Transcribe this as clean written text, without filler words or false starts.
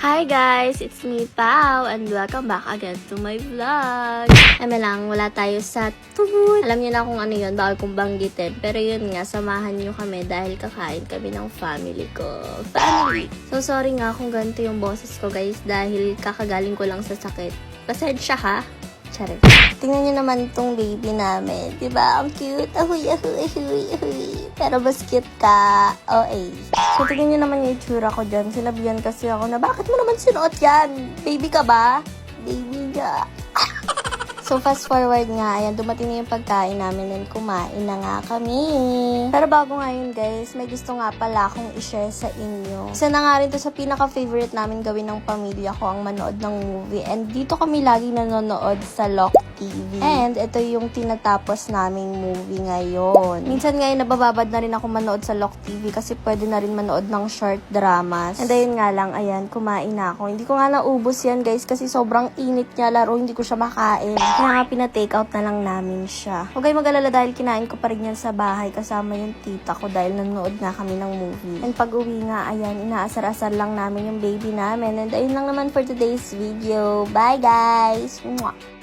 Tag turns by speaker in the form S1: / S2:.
S1: Hi guys! It's me, Pao, and welcome back again to my vlog. Lang, wala tayo sa tubod. Alam niyo na kung ano yun, bawal kong banggitin. Pero yun nga, samahan niyo kami dahil kakain kami ng family ko. Family! So sorry nga kung ganito yung boses ko guys dahil kakagaling ko lang sa sakit. Pasensya ha? Charit. Tingnan niyo naman tong baby namin. Diba? Ang cute. Ahuy, ahuy, ahuy, ahuy. Pero mas cute ka. OA. So, tingnan niyo naman yung itsura ko dyan. Sinabihan kasi ako na, bakit mo naman sinuot yan? Baby ka ba? Baby ka. So, fast forward nga, ayan, dumating na yung pagkain namin and kumain na nga kami. Pero bago nga yun, guys, may gusto nga pala akong i-share sa inyo. Isa na nga rin to sa pinaka-favorite namin gawin ng pamilya ko, ang manood ng movie. And dito kami lagi nanonood sa Lock TV. And ito yung tinatapos naming movie ngayon. Minsan ngayon, nabababad na rin ako manood sa Lock TV kasi pwede na rin manood ng short dramas. And ayun nga lang, ayan, kumain na ako. Hindi ko nga naubos yan, guys, kasi sobrang init niya laro, hindi ko siya makain. Kaya nga pina-take out na lang namin siya. Huwag kayo mag-alala dahil kinain ko pa rin yan sa bahay kasama yung tita ko dahil nanonood nga kami ng movie. And pag uwi nga, ayan, inaasar-asar lang namin yung baby namin. And ayun lang naman for today's video. Bye guys! Mwah!